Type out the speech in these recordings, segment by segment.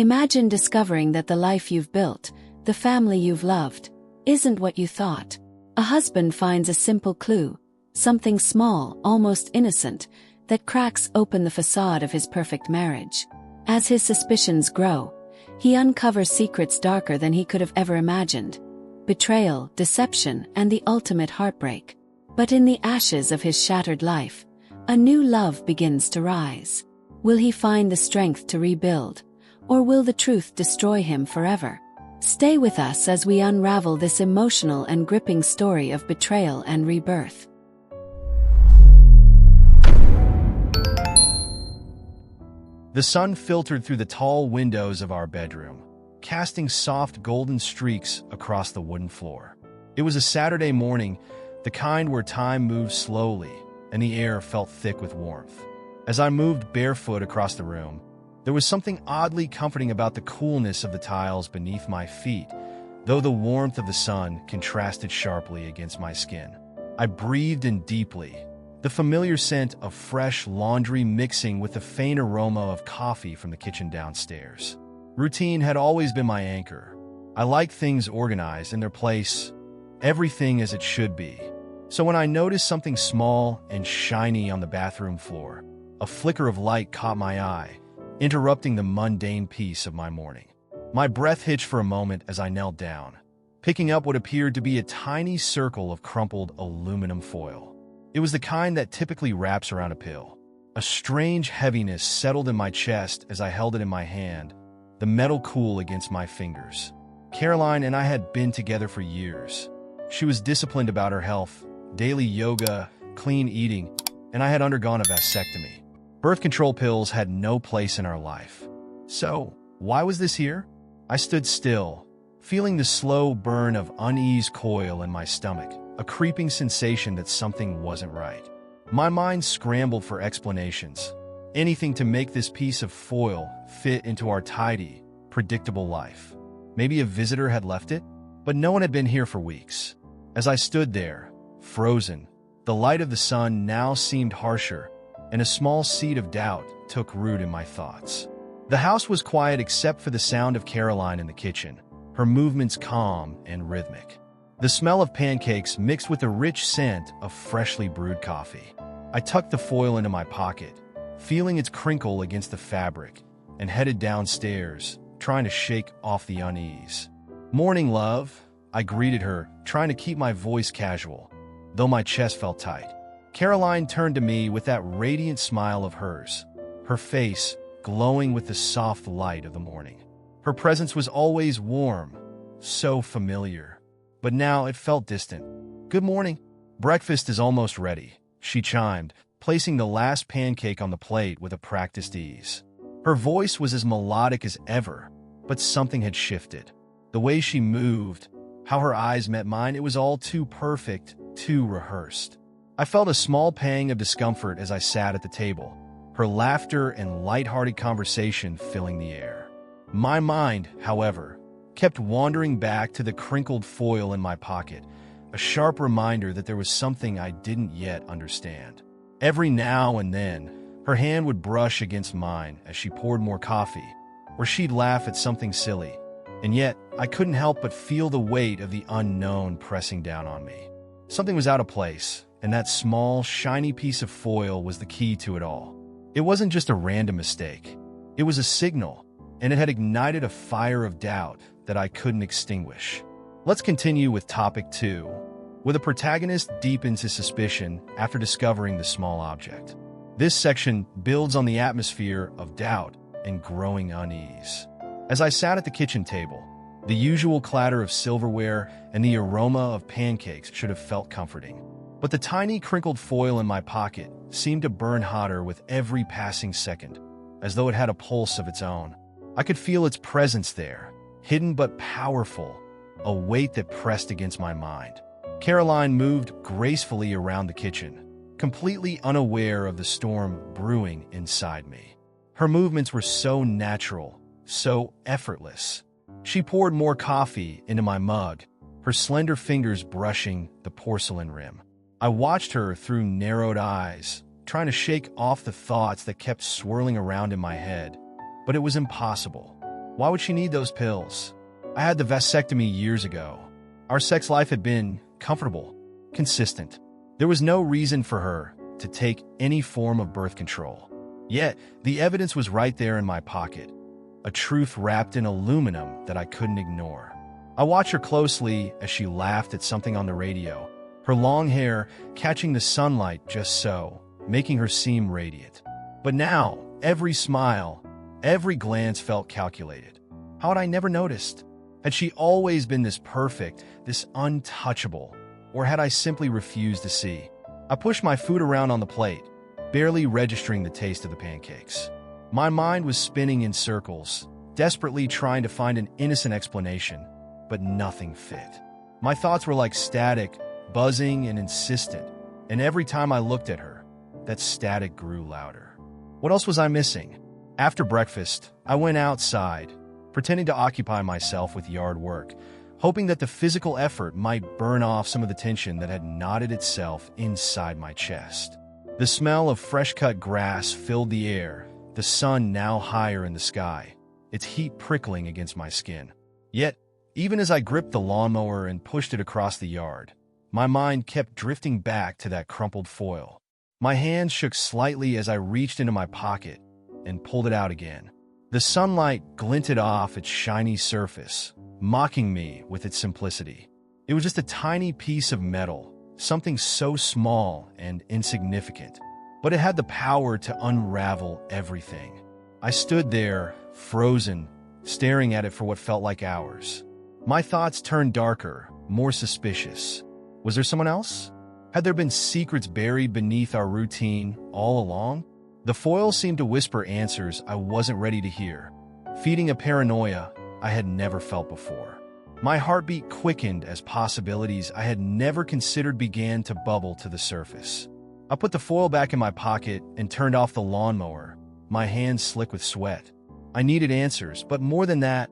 Imagine discovering that the life you've built, the family you've loved, isn't what you thought. A husband finds a simple clue, something small, almost innocent, that cracks open the facade of his perfect marriage. As his suspicions grow, he uncovers secrets darker than he could have ever imagined: betrayal, deception, and the ultimate heartbreak. But in the ashes of his shattered life, a new love begins to rise. Will he find the strength to rebuild, or will the truth destroy him forever? Stay with us as we unravel this emotional and gripping story of betrayal and rebirth. The sun filtered through the tall windows of our bedroom, casting soft golden streaks across the wooden floor. It was a Saturday morning, the kind where time moves slowly and the air felt thick with warmth. As I moved barefoot across the room, there was something oddly comforting about the coolness of the tiles beneath my feet, though the warmth of the sun contrasted sharply against my skin. I breathed in deeply, the familiar scent of fresh laundry mixing with the faint aroma of coffee from the kitchen downstairs. Routine had always been my anchor. I liked things organized in their place, everything as it should be. So when I noticed something small and shiny on the bathroom floor, a flicker of light caught my eye, interrupting the mundane peace of my morning. My breath hitched for a moment as I knelt down, picking up what appeared to be a tiny circle of crumpled aluminum foil. It was the kind that typically wraps around a pill. A strange heaviness settled in my chest as I held it in my hand, the metal cool against my fingers. Caroline and I had been together for years. She was disciplined about her health, daily yoga, clean eating, and I had undergone a vasectomy. Birth control pills had no place in our life. So, why was this here? I stood still, feeling the slow burn of unease coil in my stomach, a creeping sensation that something wasn't right. My mind scrambled for explanations, anything to make this piece of foil fit into our tidy, predictable life. Maybe a visitor had left it, but no one had been here for weeks. As I stood there, frozen, the light of the sun now seemed harsher, and a small seed of doubt took root in my thoughts. The house was quiet except for the sound of Caroline in the kitchen, her movements calm and rhythmic. The smell of pancakes mixed with the rich scent of freshly brewed coffee. I tucked the foil into my pocket, feeling its crinkle against the fabric, and headed downstairs, trying to shake off the unease. "Morning, love," I greeted her, trying to keep my voice casual, though my chest felt tight. Caroline turned to me with that radiant smile of hers, her face glowing with the soft light of the morning. Her presence was always warm, so familiar, but now it felt distant. "Good morning. Breakfast is almost ready," she chimed, placing the last pancake on the plate with a practiced ease. Her voice was as melodic as ever, but something had shifted. The way she moved, how her eyes met mine, it was all too perfect, too rehearsed. I felt a small pang of discomfort as I sat at the table, her laughter and lighthearted conversation filling the air. My mind, however, kept wandering back to the crinkled foil in my pocket, a sharp reminder that there was something I didn't yet understand. Every now and then, her hand would brush against mine as she poured more coffee, or she'd laugh at something silly, and yet I couldn't help but feel the weight of the unknown pressing down on me. Something was out of place, and that small, shiny piece of foil was the key to it all. It wasn't just a random mistake. It was a signal, and it had ignited a fire of doubt that I couldn't extinguish. Let's continue with topic 2, where the protagonist deepens his suspicion after discovering the small object. This section builds on the atmosphere of doubt and growing unease. As I sat at the kitchen table, the usual clatter of silverware and the aroma of pancakes should have felt comforting. But the tiny crinkled foil in my pocket seemed to burn hotter with every passing second, as though it had a pulse of its own. I could feel its presence there, hidden but powerful, a weight that pressed against my mind. Caroline moved gracefully around the kitchen, completely unaware of the storm brewing inside me. Her movements were so natural, so effortless. She poured more coffee into my mug, her slender fingers brushing the porcelain rim. I watched her through narrowed eyes, trying to shake off the thoughts that kept swirling around in my head, but it was impossible. Why would she need those pills? I had the vasectomy years ago. Our sex life had been comfortable, consistent. There was no reason for her to take any form of birth control. Yet, the evidence was right there in my pocket, a truth wrapped in aluminum that I couldn't ignore. I watched her closely as she laughed at something on the radio, her long hair catching the sunlight just so, making her seem radiant. But now, every smile, every glance felt calculated. How had I never noticed? Had she always been this perfect, this untouchable, or had I simply refused to see? I pushed my food around on the plate, barely registering the taste of the pancakes. My mind was spinning in circles, desperately trying to find an innocent explanation, but nothing fit. My thoughts were like static, buzzing and insistent, and every time I looked at her, that static grew louder. What else was I missing? After breakfast, I went outside, pretending to occupy myself with yard work, hoping that the physical effort might burn off some of the tension that had knotted itself inside my chest. The smell of fresh-cut grass filled the air, the sun now higher in the sky, its heat prickling against my skin. Yet, even as I gripped the lawnmower and pushed it across the yard, my mind kept drifting back to that crumpled foil. My hands shook slightly as I reached into my pocket and pulled it out again. The sunlight glinted off its shiny surface, mocking me with its simplicity. It was just a tiny piece of metal, something so small and insignificant, but it had the power to unravel everything. I stood there, frozen, staring at it for what felt like hours. My thoughts turned darker, more suspicious. Was there someone else? Had there been secrets buried beneath our routine all along? The foil seemed to whisper answers I wasn't ready to hear, feeding a paranoia I had never felt before. My heartbeat quickened as possibilities I had never considered began to bubble to the surface. I put the foil back in my pocket and turned off the lawnmower, my hands slick with sweat. I needed answers, but more than that,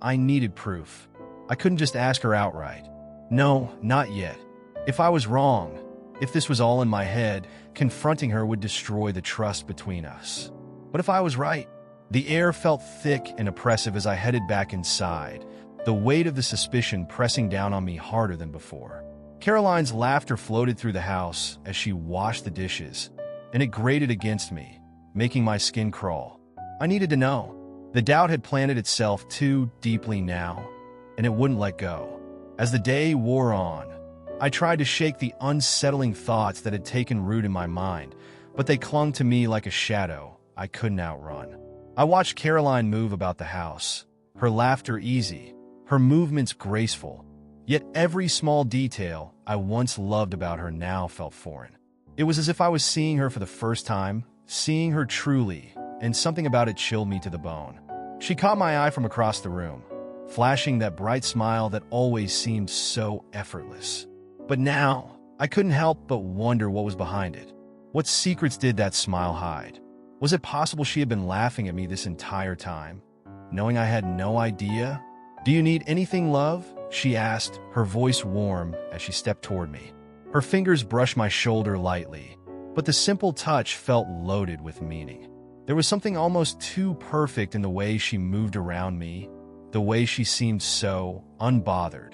I needed proof. I couldn't just ask her outright. No, not yet. If I was wrong, if this was all in my head, confronting her would destroy the trust between us. But if I was right? The air felt thick and oppressive as I headed back inside, the weight of the suspicion pressing down on me harder than before. Caroline's laughter floated through the house as she washed the dishes, and it grated against me, making my skin crawl. I needed to know. The doubt had planted itself too deeply now, and it wouldn't let go. As the day wore on, I tried to shake the unsettling thoughts that had taken root in my mind, but they clung to me like a shadow I couldn't outrun. I watched Caroline move about the house, her laughter easy, her movements graceful, yet every small detail I once loved about her now felt foreign. It was as if I was seeing her for the first time, seeing her truly, and something about it chilled me to the bone. She caught my eye from across the room, flashing that bright smile that always seemed so effortless. But now, I couldn't help but wonder what was behind it. What secrets did that smile hide? Was it possible she had been laughing at me this entire time, knowing I had no idea? "Do you need anything, love?" she asked, her voice warm as she stepped toward me. Her fingers brushed my shoulder lightly, but the simple touch felt loaded with meaning. There was something almost too perfect in the way she moved around me, the way she seemed so unbothered.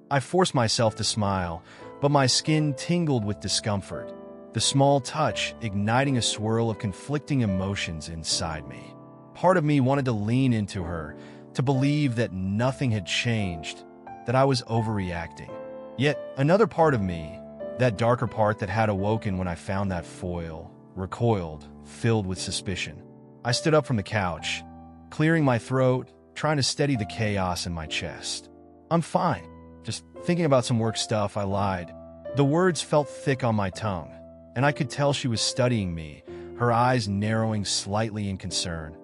I forced myself to smile, but my skin tingled with discomfort, the small touch igniting a swirl of conflicting emotions inside me. Part of me wanted to lean into her, to believe that nothing had changed, that I was overreacting. Yet another part of me, that darker part that had awoken when I found that foil, recoiled, filled with suspicion. I stood up from the couch, clearing my throat, trying to steady the chaos in my chest. "I'm fine. Just thinking about some work stuff," I lied. The words felt thick on my tongue, and I could tell she was studying me, her eyes narrowing slightly in concern.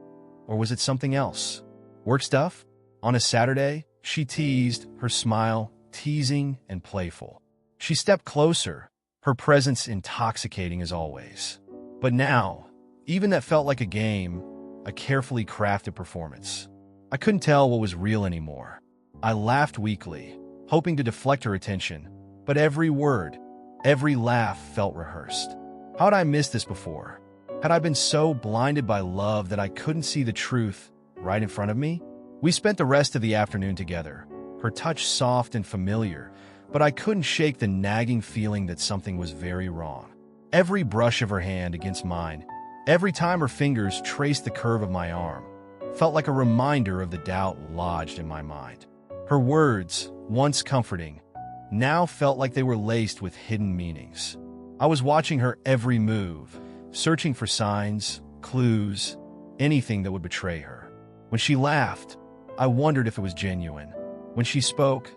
Or was it something else? Work stuff? On a Saturday? She teased, her smile teasing and playful. She stepped closer, her presence intoxicating as always. But now, even that felt like a game, a carefully crafted performance. I couldn't tell what was real anymore. I laughed weakly, hoping to deflect her attention, but every word, every laugh felt rehearsed. How had I missed this before? Had I been so blinded by love that I couldn't see the truth right in front of me? We spent the rest of the afternoon together, her touch soft and familiar, but I couldn't shake the nagging feeling that something was very wrong. Every brush of her hand against mine, every time her fingers traced the curve of my arm, felt like a reminder of the doubt lodged in my mind. Her words, once comforting, now felt like they were laced with hidden meanings. I was watching her every move, searching for signs, clues, anything that would betray her. When she laughed, I wondered if it was genuine. When she spoke,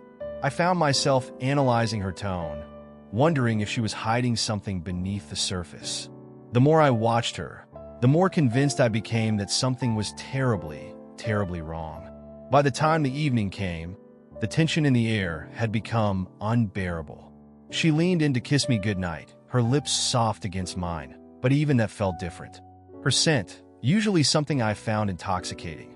I found myself analyzing her tone, wondering if she was hiding something beneath the surface. The more I watched her, the more convinced I became that something was terribly, terribly wrong. By the time the evening came, the tension in the air had become unbearable. She leaned in to kiss me goodnight, her lips soft against mine, but even that felt different. Her scent, usually something I found intoxicating,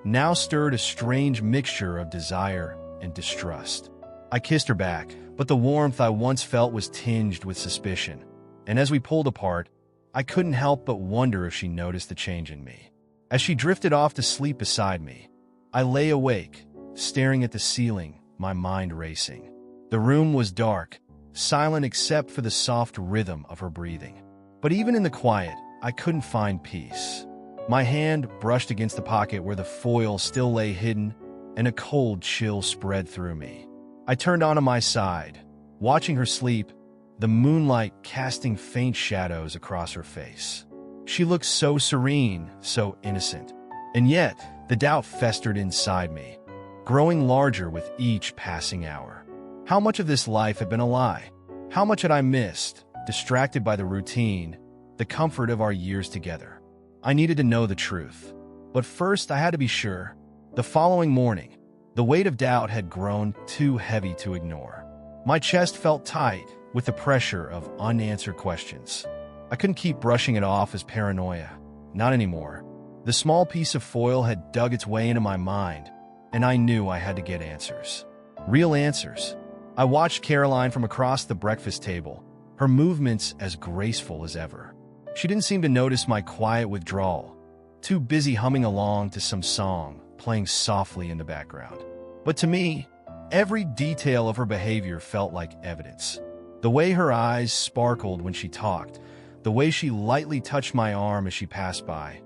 now stirred a strange mixture of desire and distrust. I kissed her back, but the warmth I once felt was tinged with suspicion, and as we pulled apart, I couldn't help but wonder if she noticed the change in me. As she drifted off to sleep beside me, I lay awake, staring at the ceiling, my mind racing. The room was dark, silent except for the soft rhythm of her breathing. But even in the quiet, I couldn't find peace. My hand brushed against the pocket where the foil still lay hidden, and a cold chill spread through me. I turned onto my side, watching her sleep, the moonlight casting faint shadows across her face. She looked so serene, so innocent, and yet the doubt festered inside me, growing larger with each passing hour. How much of this life had been a lie? How much had I missed, distracted by the routine, the comfort of our years together? I needed to know the truth. But first, I had to be sure. The following morning, the weight of doubt had grown too heavy to ignore. My chest felt tight with the pressure of unanswered questions. I couldn't keep brushing it off as paranoia. Not anymore. The small piece of foil had dug its way into my mind, and I knew I had to get answers. Real answers. I watched Caroline from across the breakfast table, her movements as graceful as ever. She didn't seem to notice my quiet withdrawal, too busy humming along to some song playing softly in the background. But to me, every detail of her behavior felt like evidence. The way her eyes sparkled when she talked, the way she lightly touched my arm as she passed by,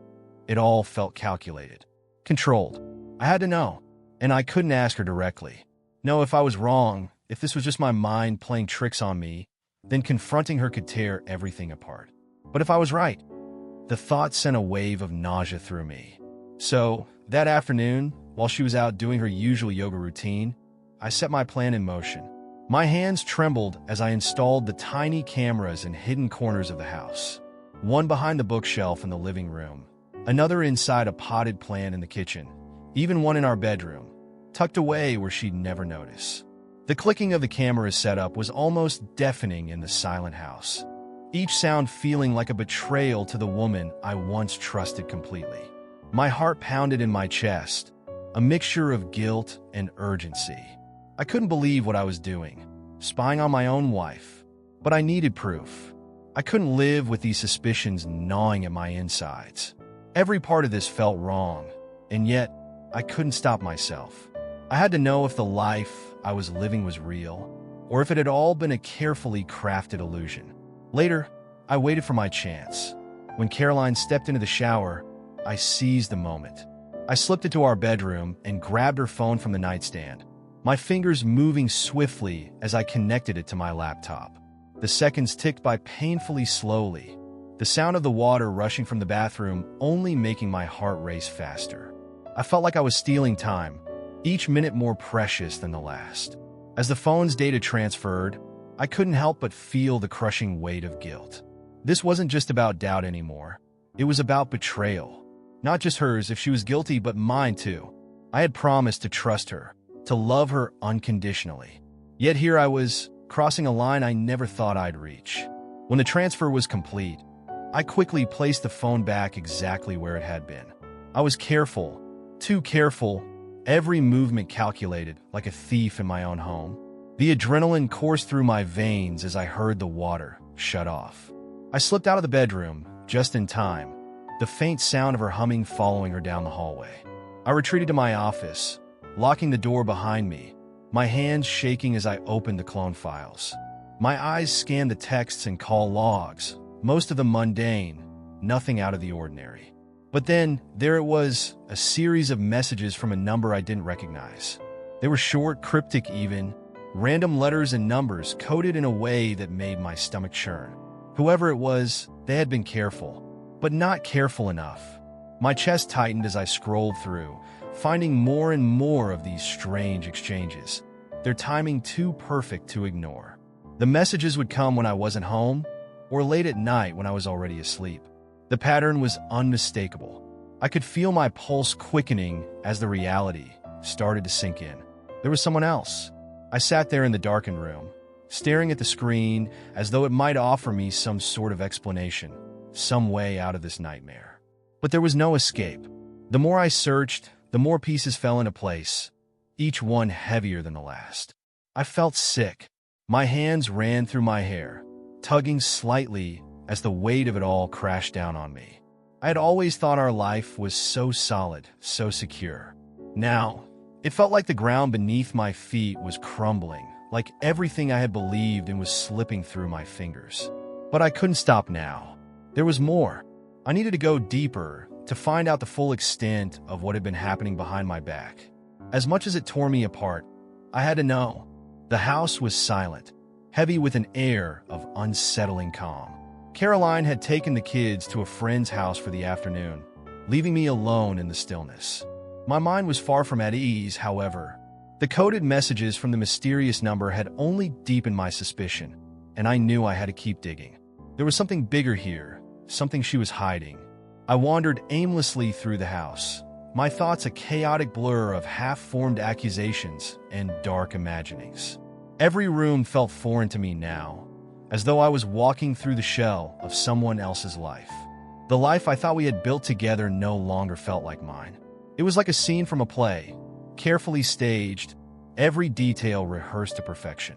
it all felt calculated, controlled. I had to know, and I couldn't ask her directly. No, if I was wrong, if this was just my mind playing tricks on me, then confronting her could tear everything apart. But if I was right, the thought sent a wave of nausea through me. So, that afternoon, while she was out doing her usual yoga routine, I set my plan in motion. My hands trembled as I installed the tiny cameras in hidden corners of the house. One behind the bookshelf in the living room, another inside a potted plant in the kitchen, even one in our bedroom, tucked away where she'd never notice. The clicking of the camera's setup was almost deafening in the silent house, each sound feeling like a betrayal to the woman I once trusted completely. My heart pounded in my chest, a mixture of guilt and urgency. I couldn't believe what I was doing, spying on my own wife, but I needed proof. I couldn't live with these suspicions gnawing at my insides. Every part of this felt wrong, and yet I couldn't stop myself. I had to know if the life I was living was real, or if it had all been a carefully crafted illusion. Later, I waited for my chance. When Caroline stepped into the shower, I seized the moment. I slipped into our bedroom and grabbed her phone from the nightstand, my fingers moving swiftly as I connected it to my laptop. The seconds ticked by painfully slowly, the sound of the water rushing from the bathroom only making my heart race faster. I felt like I was stealing time, each minute more precious than the last. As the phone's data transferred, I couldn't help but feel the crushing weight of guilt. This wasn't just about doubt anymore. It was about betrayal. Not just hers if she was guilty, but mine too. I had promised to trust her, to love her unconditionally. Yet here I was, crossing a line I never thought I'd reach. When the transfer was complete, I quickly placed the phone back exactly where it had been. I was careful, too careful, every movement calculated like a thief in my own home. The adrenaline coursed through my veins as I heard the water shut off. I slipped out of the bedroom, just in time, the faint sound of her humming following her down the hallway. I retreated to my office, locking the door behind me, my hands shaking as I opened the clone files. My eyes scanned the texts and call logs, most of them mundane, nothing out of the ordinary. But then, there it was, a series of messages from a number I didn't recognize. They were short, cryptic even, random letters and numbers coded in a way that made my stomach churn. Whoever it was, they had been careful, but not careful enough. My chest tightened as I scrolled through, finding more and more of these strange exchanges, their timing too perfect to ignore. The messages would come when I wasn't home, or late at night when I was already asleep. The pattern was unmistakable. I could feel my pulse quickening as the reality started to sink in. There was someone else. I sat there in the darkened room, staring at the screen as though it might offer me some sort of explanation, some way out of this nightmare. But there was no escape. The more I searched, the more pieces fell into place, each one heavier than the last. I felt sick. My hands ran through my hair, tugging slightly as the weight of it all crashed down on me. I had always thought our life was so solid, so secure. Now, it felt like the ground beneath my feet was crumbling, like everything I had believed in was slipping through my fingers. But I couldn't stop now. There was more. I needed to go deeper to find out the full extent of what had been happening behind my back. As much as it tore me apart, I had to know. The house was silent, heavy with an air of unsettling calm. Caroline had taken the kids to a friend's house for the afternoon, leaving me alone in the stillness. My mind was far from at ease, however. The coded messages from the mysterious number had only deepened my suspicion, and I knew I had to keep digging. There was something bigger here, something she was hiding. I wandered aimlessly through the house, my thoughts a chaotic blur of half-formed accusations and dark imaginings. Every room felt foreign to me now, as though I was walking through the shell of someone else's life. The life I thought we had built together no longer felt like mine. It was like a scene from a play, carefully staged, every detail rehearsed to perfection.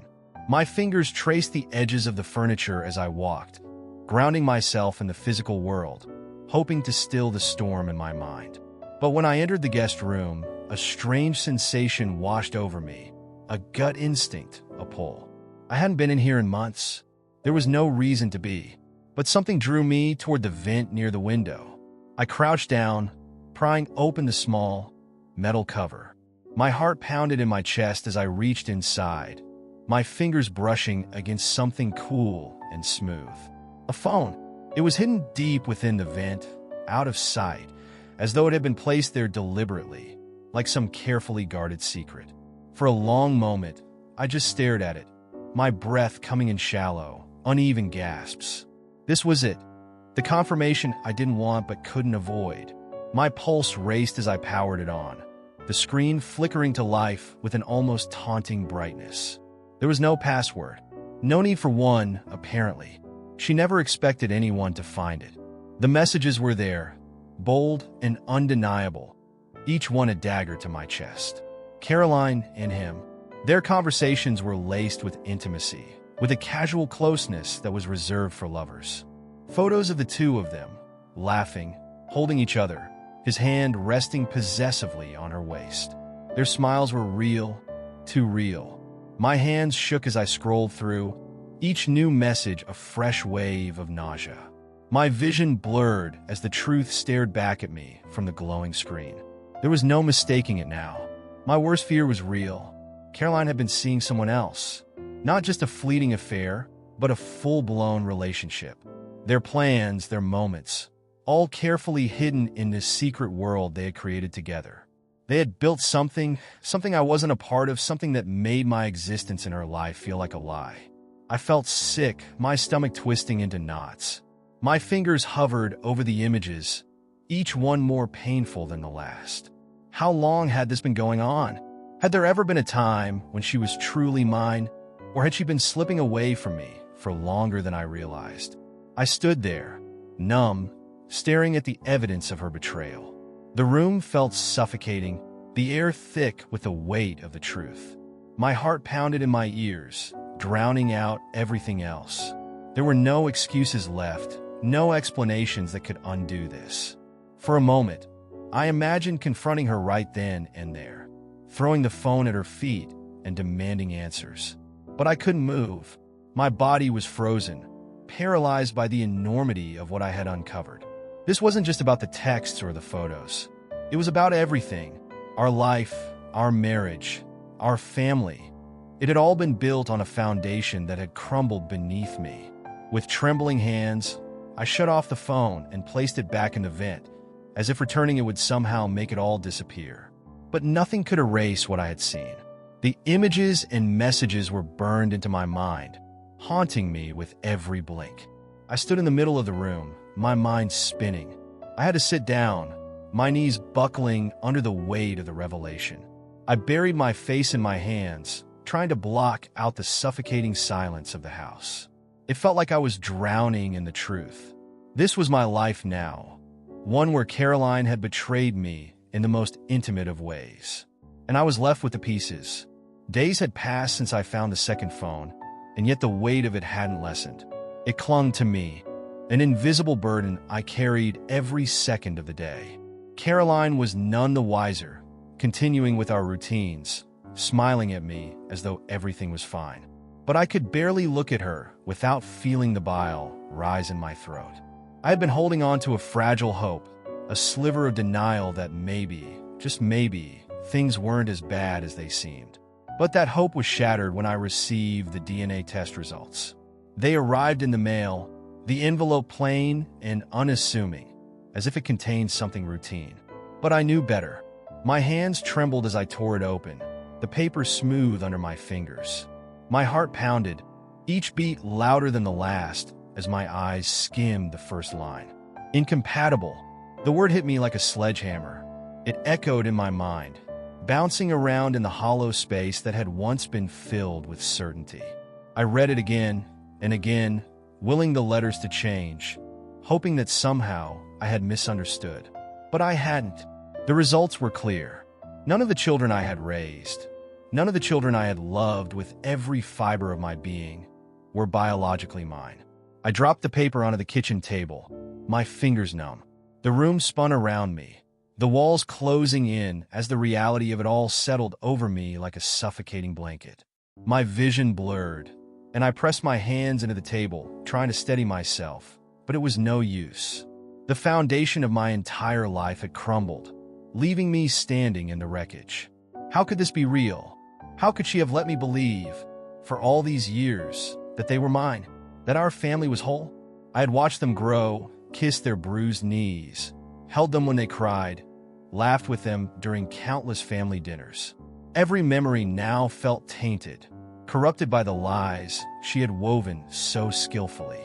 My fingers traced the edges of the furniture as I walked, grounding myself in the physical world, hoping to still the storm in my mind. But when I entered the guest room, a strange sensation washed over me, a gut instinct, a pull. I hadn't been in here in months. There was no reason to be, but something drew me toward the vent near the window. I crouched down, prying open the small, metal cover. My heart pounded in my chest as I reached inside, my fingers brushing against something cool and smooth. A phone. It was hidden deep within the vent, out of sight, as though it had been placed there deliberately, like some carefully guarded secret. For a long moment, I just stared at it, my breath coming in shallow, uneven gasps. This was it, the confirmation I didn't want but couldn't avoid. My pulse raced as I powered it on, the screen flickering to life with an almost taunting brightness. There was no password. No need for one, apparently. She never expected anyone to find it. The messages were there, bold and undeniable, each one a dagger to my chest. Caroline and him. Their conversations were laced with intimacy, with a casual closeness that was reserved for lovers. Photos of the two of them, laughing, holding each other, his hand resting possessively on her waist. Their smiles were real, too real. My hands shook as I scrolled through, each new message a fresh wave of nausea. My vision blurred as the truth stared back at me from the glowing screen. There was no mistaking it now. My worst fear was real. Caroline had been seeing someone else. Not just a fleeting affair, but a full-blown relationship. Their plans, their moments, all carefully hidden in this secret world they had created together. They had built something I wasn't a part of, something that made my existence in her life feel like a lie. I felt sick, my stomach twisting into knots. My fingers hovered over the images, each one more painful than the last. How long had this been going on? Had there ever been a time when she was truly mine, or had she been slipping away from me for longer than I realized? I stood there, numb, staring at the evidence of her betrayal. The room felt suffocating, the air thick with the weight of the truth. My heart pounded in my ears, drowning out everything else. There were no excuses left, no explanations that could undo this. For a moment, I imagined confronting her right then and there, throwing the phone at her feet and demanding answers. But I couldn't move. My body was frozen, paralyzed by the enormity of what I had uncovered. This wasn't just about the texts or the photos. It was about everything. Our life, our marriage, our family. It had all been built on a foundation that had crumbled beneath me. With trembling hands, I shut off the phone and placed it back in the vent, as if returning it would somehow make it all disappear. But nothing could erase what I had seen. The images and messages were burned into my mind, haunting me with every blink. I stood in the middle of the room, my mind spinning. I had to sit down, my knees buckling under the weight of the revelation. I buried my face in my hands, trying to block out the suffocating silence of the house. It felt like I was drowning in the truth. This was my life now, one where Caroline had betrayed me in the most intimate of ways. And I was left with the pieces. Days had passed since I found the second phone, and yet the weight of it hadn't lessened. It clung to me, an invisible burden I carried every second of the day. Caroline was none the wiser, continuing with our routines, smiling at me as though everything was fine. But I could barely look at her without feeling the bile rise in my throat. I had been holding on to a fragile hope, a sliver of denial that maybe, just maybe, things weren't as bad as they seemed. But that hope was shattered when I received the DNA test results. They arrived in the mail, the envelope plain and unassuming, as if it contained something routine. But I knew better. My hands trembled as I tore it open, the paper smooth under my fingers. My heart pounded, each beat louder than the last as my eyes skimmed the first line. Incompatible. The word hit me like a sledgehammer. It echoed in my mind, bouncing around in the hollow space that had once been filled with certainty. I read it again and again, willing the letters to change, hoping that somehow I had misunderstood. But I hadn't. The results were clear. None of the children I had raised, none of the children I had loved with every fiber of my being, were biologically mine. I dropped the paper onto the kitchen table, my fingers numb. The room spun around me, the walls closing in as the reality of it all settled over me like a suffocating blanket. My vision blurred, and I pressed my hands into the table, trying to steady myself, but it was no use. The foundation of my entire life had crumbled, leaving me standing in the wreckage. How could this be real? How could she have let me believe, for all these years, that they were mine, that our family was whole? I had watched them grow, kissed their bruised knees, held them when they cried, laughed with them during countless family dinners. Every memory now felt tainted, corrupted by the lies she had woven so skillfully.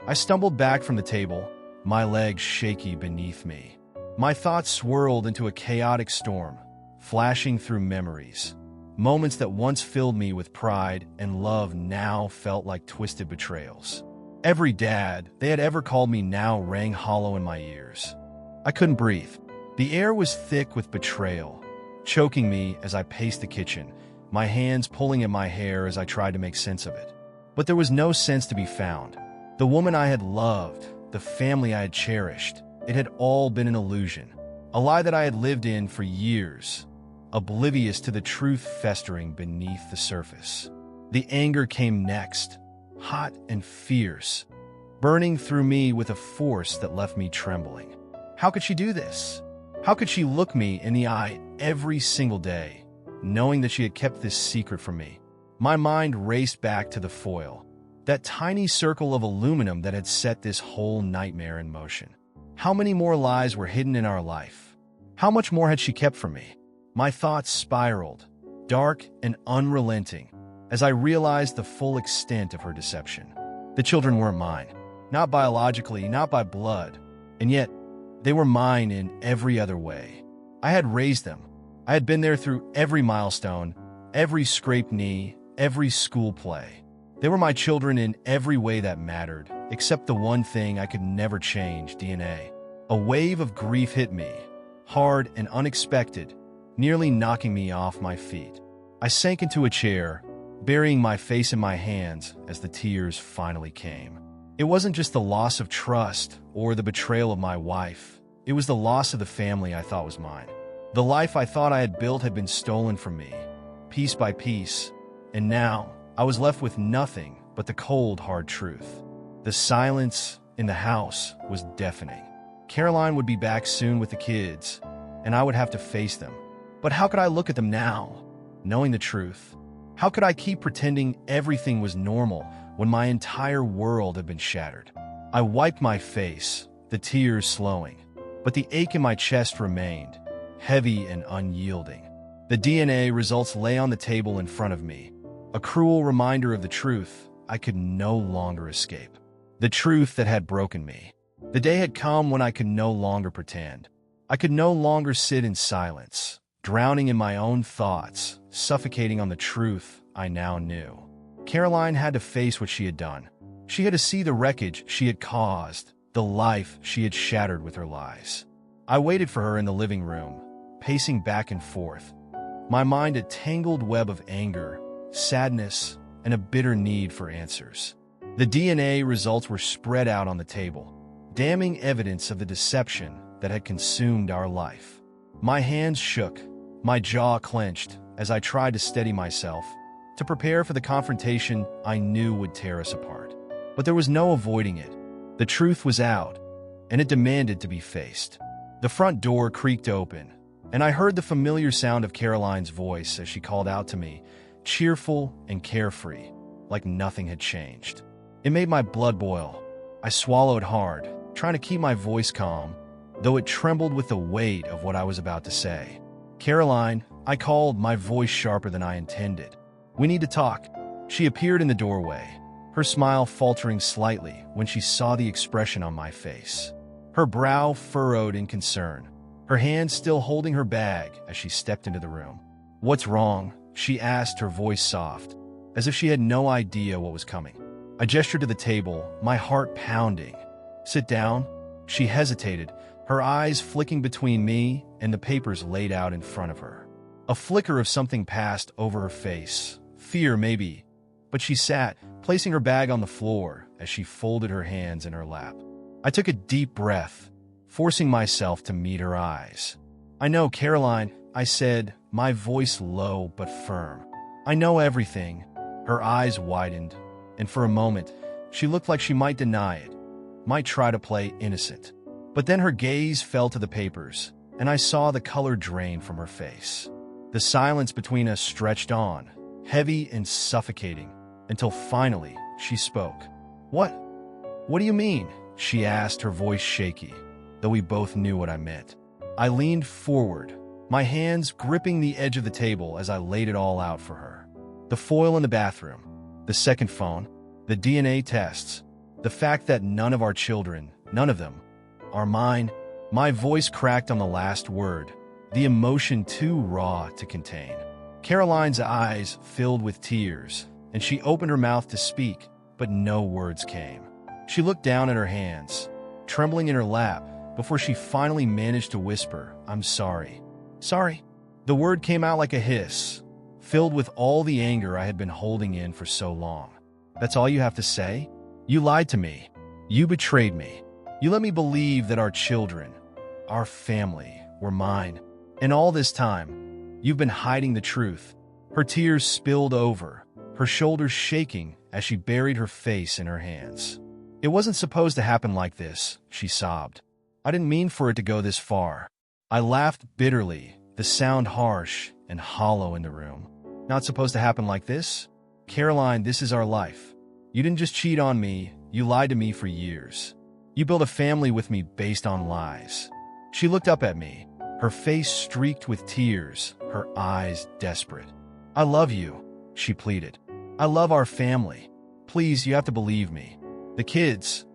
I stumbled back from the table, my legs shaky beneath me. My thoughts swirled into a chaotic storm, flashing through memories. Moments that once filled me with pride and love now felt like twisted betrayals. Every dad they had ever called me now rang hollow in my ears. I couldn't breathe. The air was thick with betrayal, choking me as I paced the kitchen, my hands pulling at my hair as I tried to make sense of it. But there was no sense to be found. The woman I had loved, the family I had cherished, it had all been an illusion, a lie that I had lived in for years, oblivious to the truth festering beneath the surface. The anger came next, hot and fierce, burning through me with a force that left me trembling. How could she do this? How could she look me in the eye every single day, knowing that she had kept this secret from me? My mind raced back to the foil, that tiny circle of aluminum that had set this whole nightmare in motion. How many more lies were hidden in our life? How much more had she kept from me? My thoughts spiraled, dark and unrelenting, as I realized the full extent of her deception. The children weren't mine, not biologically, not by blood, and yet they were mine in every other way. I had raised them. I had been there through every milestone, every scraped knee, every school play. They were my children in every way that mattered, except the one thing I could never change: DNA. A wave of grief hit me, hard and unexpected, nearly knocking me off my feet. I sank into a chair, burying my face in my hands as the tears finally came. It wasn't just the loss of trust or the betrayal of my wife. It was the loss of the family I thought was mine. The life I thought I had built had been stolen from me, piece by piece, and now I was left with nothing but the cold, hard truth. The silence in the house was deafening. Caroline would be back soon with the kids, and I would have to face them. But how could I look at them now, knowing the truth? How could I keep pretending everything was normal when my entire world had been shattered? I wiped my face, the tears slowing, but the ache in my chest remained, heavy and unyielding. The DNA results lay on the table in front of me, a cruel reminder of the truth I could no longer escape. The truth that had broken me. The day had come when I could no longer pretend. I could no longer sit in silence, drowning in my own thoughts, suffocating on the truth I now knew. Caroline had to face what she had done. She had to see the wreckage she had caused, the life she had shattered with her lies. I waited for her in the living room, pacing back and forth, my mind a tangled web of anger, sadness, and a bitter need for answers. The DNA results were spread out on the table, damning evidence of the deception that had consumed our life. My hands shook, my jaw clenched as I tried to steady myself, to prepare for the confrontation I knew would tear us apart. But there was no avoiding it. The truth was out, and it demanded to be faced. The front door creaked open, and I heard the familiar sound of Caroline's voice as she called out to me, cheerful and carefree, like nothing had changed. It made my blood boil. I swallowed hard, trying to keep my voice calm, though it trembled with the weight of what I was about to say. "Caroline," I called, my voice sharper than I intended. "We need to talk." She appeared in the doorway, her smile faltering slightly when she saw the expression on my face. Her brow furrowed in concern, her hand still holding her bag as she stepped into the room. "What's wrong?" she asked, her voice soft, as if she had no idea what was coming. I gestured to the table, my heart pounding. "Sit down." She hesitated, her eyes flicking between me and the papers laid out in front of her. A flicker of something passed over her face, fear maybe, but she sat, placing her bag on the floor as she folded her hands in her lap. I took a deep breath, forcing myself to meet her eyes. "I know, Caroline," I said, my voice low but firm. "I know everything." Her eyes widened, and for a moment, she looked like she might deny it, might try to play innocent. But then her gaze fell to the papers, and I saw the color drain from her face. The silence between us stretched on, heavy and suffocating, until finally she spoke. What do you mean?" she asked, her voice shaky, though we both knew what I meant. I leaned forward, my hands gripping the edge of the table as I laid it all out for her. The foil in the bathroom, the second phone, the DNA tests, the fact that none of our children, none of them, are mine. My voice cracked on the last word, the emotion too raw to contain. Caroline's eyes filled with tears, and she opened her mouth to speak, but no words came. She looked down at her hands, trembling in her lap, before she finally managed to whisper, "I'm sorry." "Sorry?" The word came out like a hiss, filled with all the anger I had been holding in for so long. "That's all you have to say? You lied to me. You betrayed me. You let me believe that our children, our family, were mine. And all this time, you've been hiding the truth." Her tears spilled over, her shoulders shaking as she buried her face in her hands. "It wasn't supposed to happen like this," she sobbed. "I didn't mean for it to go this far." I laughed bitterly, the sound harsh and hollow in the room. "Not supposed to happen like this? Caroline, this is our life. You didn't just cheat on me, you lied to me for years. You built a family with me based on lies." She looked up at me, her face streaked with tears, her eyes desperate. "I love you," she pleaded. "I love our family. Please, you have to believe me. The kids,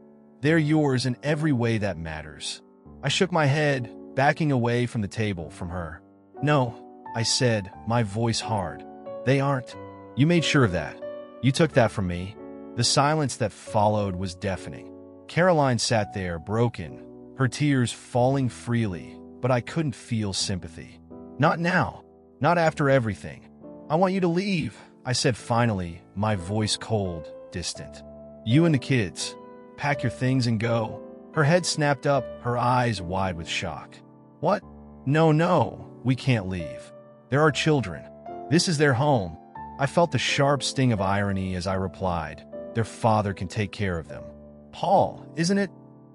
they're yours in every way that matters." I shook my head, backing away from the table from her. "No," I said, my voice hard. "They aren't. You made sure of that. You took that from me." The silence that followed was deafening. Caroline sat there, broken, her tears falling freely, but I couldn't feel sympathy. "Not now. Not after everything. I want you to leave," I said finally, my voice cold, distant. "You and the kids. Pack your things and go." Her head snapped up, her eyes wide with shock. What? No, no, we can't leave. There are children. This is their home. I felt the sharp sting of irony as I replied, their father can take care of them. Paul, isn't it?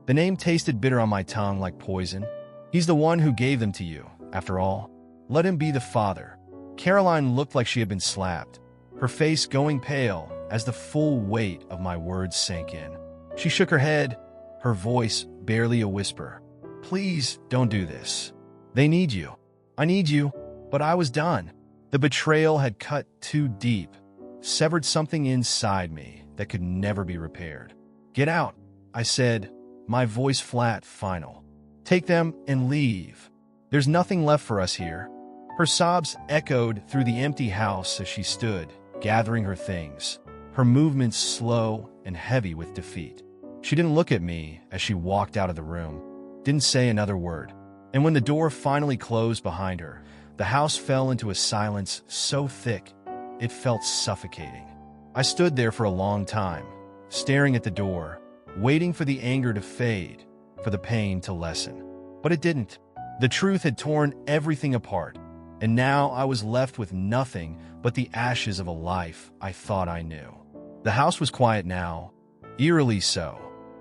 The name tasted bitter on my tongue like poison. He's the one who gave them to you, after all. Let him be the father. Caroline looked like she had been slapped, her face going pale as the full weight of my words sank in. She shook her head, her voice barely a whisper. Please don't do this. They need you. I need you. But I was done. The betrayal had cut too deep, severed something inside me that could never be repaired. Get out, I said, my voice flat, final. Take them and leave. There's nothing left for us here. Her sobs echoed through the empty house as she stood, gathering her things, her movements slow and heavy with defeat. She didn't look at me as she walked out of the room, didn't say another word. And when the door finally closed behind her, the house fell into a silence so thick, it felt suffocating. I stood there for a long time, staring at the door, waiting for the anger to fade, for the pain to lessen. But it didn't. The truth had torn everything apart, and now I was left with nothing but the ashes of a life I thought I knew. The house was quiet now, eerily so.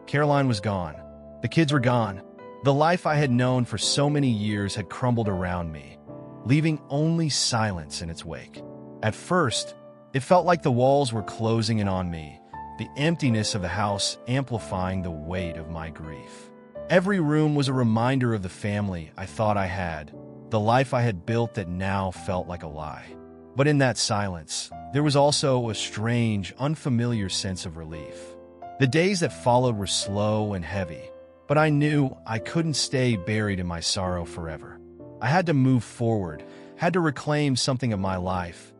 Caroline was gone. The kids were gone. The life I had known for so many years had crumbled around me, leaving only silence in its wake. At first, it felt like the walls were closing in on me, the emptiness of the house amplifying the weight of my grief. Every room was a reminder of the family I thought I had, the life I had built that now felt like a lie. But in that silence, there was also a strange, unfamiliar sense of relief. The days that followed were slow and heavy, but I knew I couldn't stay buried in my sorrow forever. I had to move forward, had to reclaim something of my life,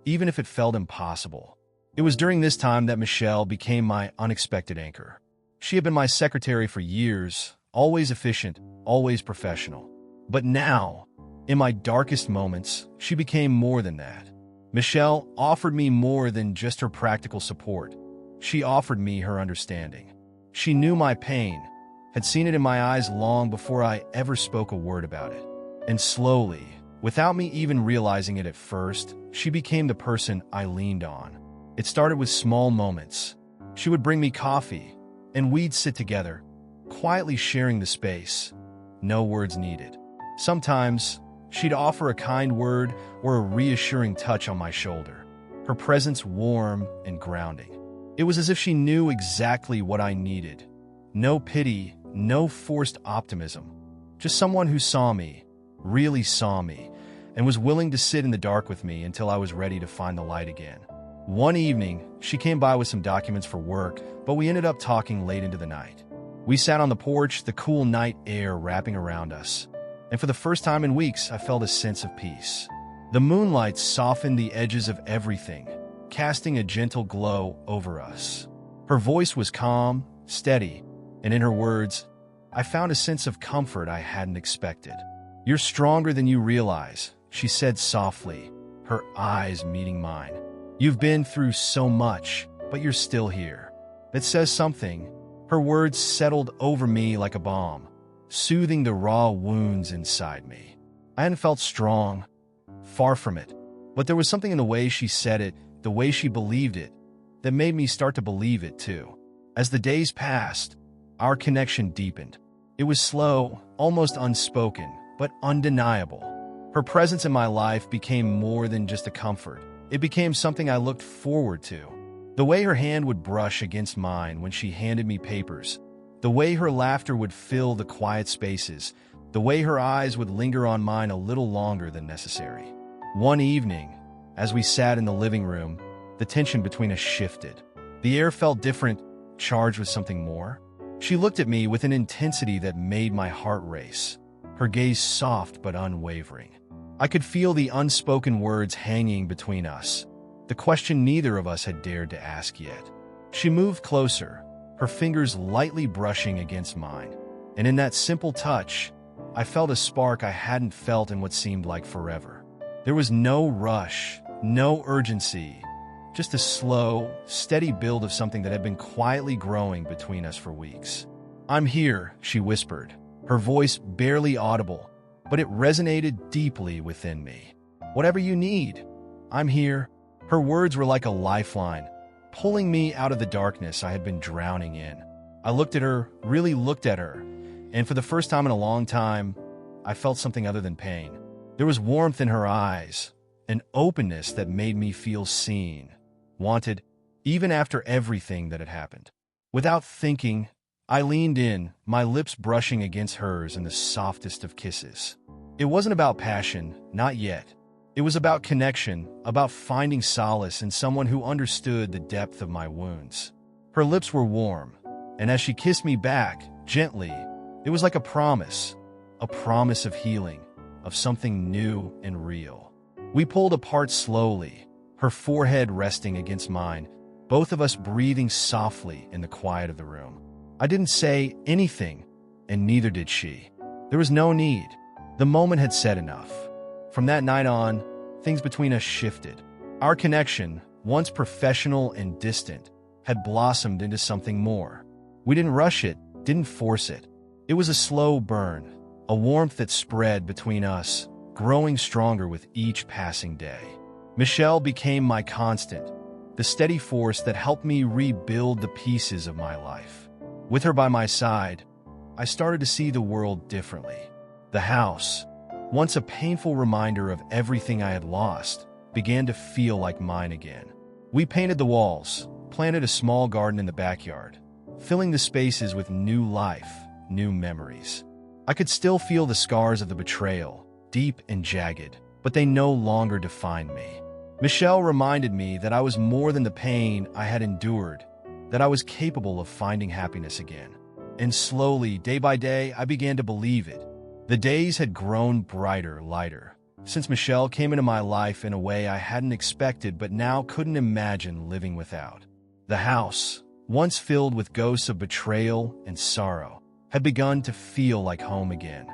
even if it felt impossible. It was during this time that Michelle became my unexpected anchor. She had been my secretary for years, always efficient, always professional. But now, in my darkest moments, she became more than that. Michelle offered me more than just her practical support. She offered me her understanding. She knew my pain, had seen it in my eyes long before I ever spoke a word about it. And slowly, without me even realizing it at first, she became the person I leaned on. It started with small moments. She would bring me coffee, and we'd sit together, quietly sharing the space. No words needed. Sometimes, she'd offer a kind word or a reassuring touch on my shoulder, her presence warm and grounding. It was as if she knew exactly what I needed. No pity, no forced optimism. Just someone who saw me, really saw me, and was willing to sit in the dark with me until I was ready to find the light again. One evening, she came by with some documents for work, but we ended up talking late into the night. We sat on the porch, the cool night air wrapping around us, and for the first time in weeks, I felt a sense of peace. The moonlight softened the edges of everything, casting a gentle glow over us. Her voice was calm, steady, and in her words, I found a sense of comfort I hadn't expected. You're stronger than you realize, she said softly, her eyes meeting mine. You've been through so much, but you're still here. That says something. Her words settled over me like a balm, soothing the raw wounds inside me. I hadn't felt strong, far from it, but there was something in the way she said it, the way she believed it, that made me start to believe it too. As the days passed, our connection deepened. It was slow, almost unspoken, but undeniable. Her presence in my life became more than just a comfort. It became something I looked forward to. The way her hand would brush against mine when she handed me papers, the way her laughter would fill the quiet spaces, the way her eyes would linger on mine a little longer than necessary. One evening, as we sat in the living room, the tension between us shifted. The air felt different, charged with something more. She looked at me with an intensity that made my heart race, her gaze soft but unwavering. I could feel the unspoken words hanging between us, the question neither of us had dared to ask yet. She moved closer, her fingers lightly brushing against mine, and in that simple touch, I felt a spark I hadn't felt in what seemed like forever. There was no rush, no urgency, just a slow, steady build of something that had been quietly growing between us for weeks. "I'm here," she whispered, her voice barely audible, but it resonated deeply within me. "Whatever you need, I'm here." Her words were like a lifeline, pulling me out of the darkness I had been drowning in. I looked at her, really looked at her, and for the first time in a long time, I felt something other than pain. There was warmth in her eyes, an openness that made me feel seen, wanted, even after everything that had happened. Without thinking, I leaned in, my lips brushing against hers in the softest of kisses. It wasn't about passion, not yet. It was about connection, about finding solace in someone who understood the depth of my wounds. Her lips were warm, and as she kissed me back, gently, it was like a promise of healing, of something new and real. We pulled apart slowly, her forehead resting against mine, both of us breathing softly in the quiet of the room. I didn't say anything, and neither did she. There was no need. The moment had said enough. From that night on, things between us shifted. Our connection, once professional and distant, had blossomed into something more. We didn't rush it, didn't force it. It was a slow burn, a warmth that spread between us, growing stronger with each passing day. Michelle became my constant, the steady force that helped me rebuild the pieces of my life. With her by my side, I started to see the world differently. The house, once a painful reminder of everything I had lost, began to feel like mine again. We painted the walls, planted a small garden in the backyard, filling the spaces with new life, new memories. I could still feel the scars of the betrayal, deep and jagged, but they no longer defined me. Michelle reminded me that I was more than the pain I had endured, that I was capable of finding happiness again. And slowly, day by day, I began to believe it. The days had grown brighter, lighter, since Michelle came into my life in a way I hadn't expected but now couldn't imagine living without. The house, once filled with ghosts of betrayal and sorrow, had begun to feel like home again.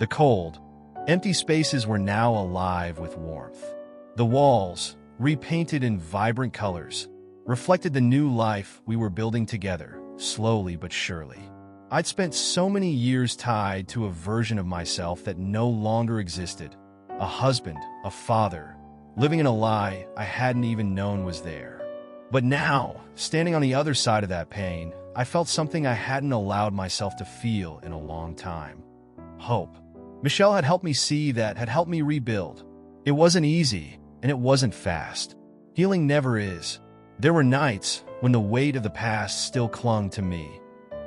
The cold, empty spaces were now alive with warmth. The walls, repainted in vibrant colors, reflected the new life we were building together, slowly but surely. I'd spent so many years tied to a version of myself that no longer existed. A husband, a father, living in a lie I hadn't even known was there. But now, standing on the other side of that pain, I felt something I hadn't allowed myself to feel in a long time. Hope. Michelle had helped me see that, had helped me rebuild. It wasn't easy, and it wasn't fast. Healing never is. There were nights when the weight of the past still clung to me,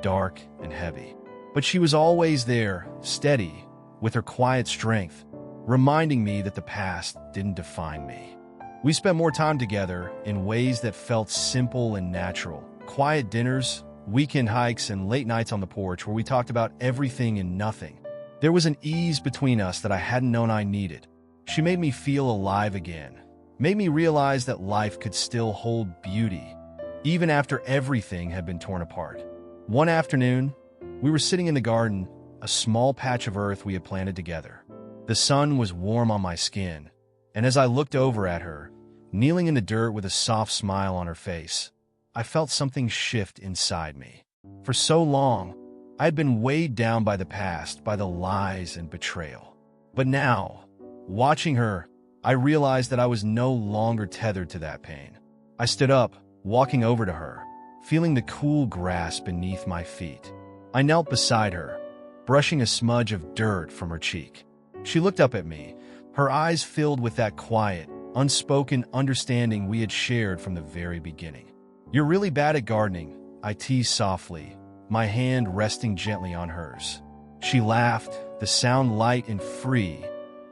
dark and heavy. But she was always there, steady, with her quiet strength, reminding me that the past didn't define me. We spent more time together in ways that felt simple and natural. Quiet dinners, weekend hikes, and late nights on the porch where we talked about everything and nothing. There was an ease between us that I hadn't known I needed. She made me feel alive again, made me realize that life could still hold beauty, even after everything had been torn apart. One afternoon, we were sitting in the garden, a small patch of earth we had planted together. The sun was warm on my skin, and as I looked over at her, kneeling in the dirt with a soft smile on her face, I felt something shift inside me. For so long, I had been weighed down by the past, by the lies and betrayal. But now, watching her, I realized that I was no longer tethered to that pain. I stood up, walking over to her, feeling the cool grass beneath my feet. I knelt beside her, brushing a smudge of dirt from her cheek. She looked up at me, her eyes filled with that quiet, unspoken understanding we had shared from the very beginning. "You're really bad at gardening," I teased softly, my hand resting gently on hers. She laughed, the sound light and free,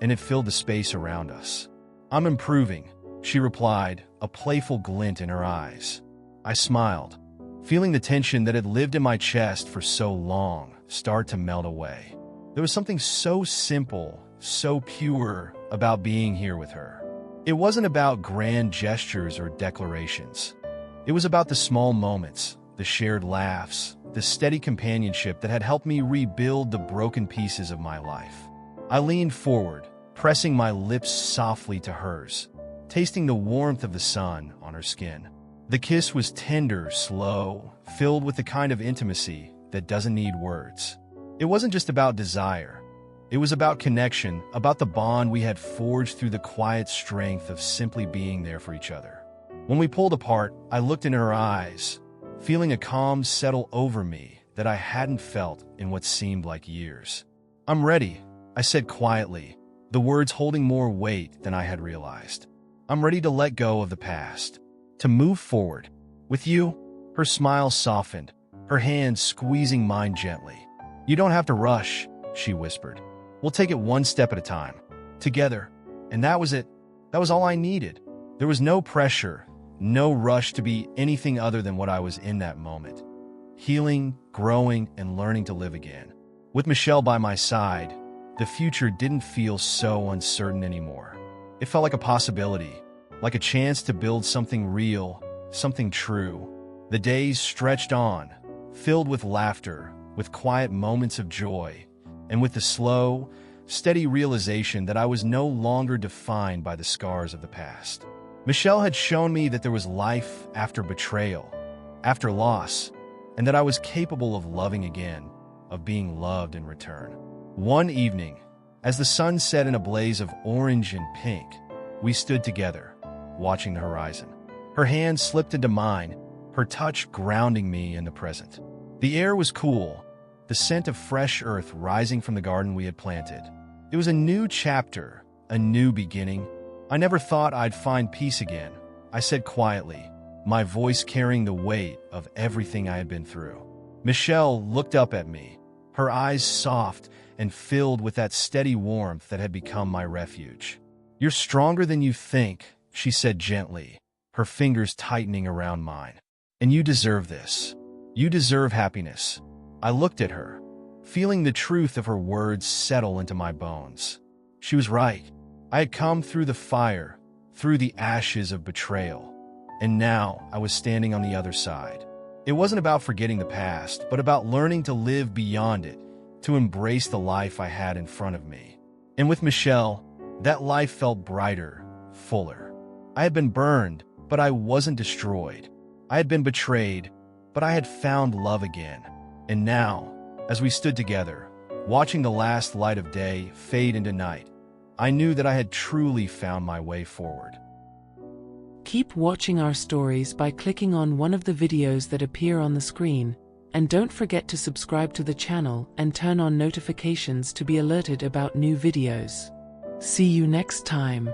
and it filled the space around us. "I'm improving," she replied, a playful glint in her eyes. I smiled, feeling the tension that had lived in my chest for so long start to melt away. There was something so simple, so pure about being here with her. It wasn't about grand gestures or declarations. It was about the small moments, the shared laughs, the steady companionship that had helped me rebuild the broken pieces of my life. I leaned forward, pressing my lips softly to hers, tasting the warmth of the sun on her skin. The kiss was tender, slow, filled with the kind of intimacy that doesn't need words. It wasn't just about desire. It was about connection, about the bond we had forged through the quiet strength of simply being there for each other. When we pulled apart, I looked in her eyes, feeling a calm settle over me that I hadn't felt in what seemed like years. "I'm ready," I said quietly, the words holding more weight than I had realized. "I'm ready to let go of the past, to move forward. With you." Her smile softened, her hand squeezing mine gently. "You don't have to rush," she whispered. "We'll take it one step at a time, together." And that was it. That was all I needed. There was no pressure, no rush to be anything other than what I was in that moment. Healing, growing, and learning to live again. With Michelle by my side, the future didn't feel so uncertain anymore. It felt like a possibility, like a chance to build something real, something true. The days stretched on, filled with laughter, with quiet moments of joy, and with the slow, steady realization that I was no longer defined by the scars of the past. Michelle had shown me that there was life after betrayal, after loss, and that I was capable of loving again, of being loved in return. One evening, as the sun set in a blaze of orange and pink, we stood together, watching the horizon. Her hand slipped into mine, her touch grounding me in the present. The air was cool, the scent of fresh earth rising from the garden we had planted. It was a new chapter, a new beginning. I never thought I'd find peace again, I said quietly, my voice carrying the weight of everything I had been through. Michelle looked up at me, her eyes soft and filled with that steady warmth that had become my refuge. "You're stronger than you think," she said gently, her fingers tightening around mine. "And you deserve this. You deserve happiness." I looked at her, feeling the truth of her words settle into my bones. She was right. I had come through the fire, through the ashes of betrayal, and now I was standing on the other side. It wasn't about forgetting the past, but about learning to live beyond it, to embrace the life I had in front of me. And with Michelle, that life felt brighter, fuller. I had been burned, but I wasn't destroyed. I had been betrayed, but I had found love again. And now, as we stood together, watching the last light of day fade into night, I knew that I had truly found my way forward. Keep watching our stories by clicking on one of the videos that appear on the screen, and don't forget to subscribe to the channel and turn on notifications to be alerted about new videos. See you next time.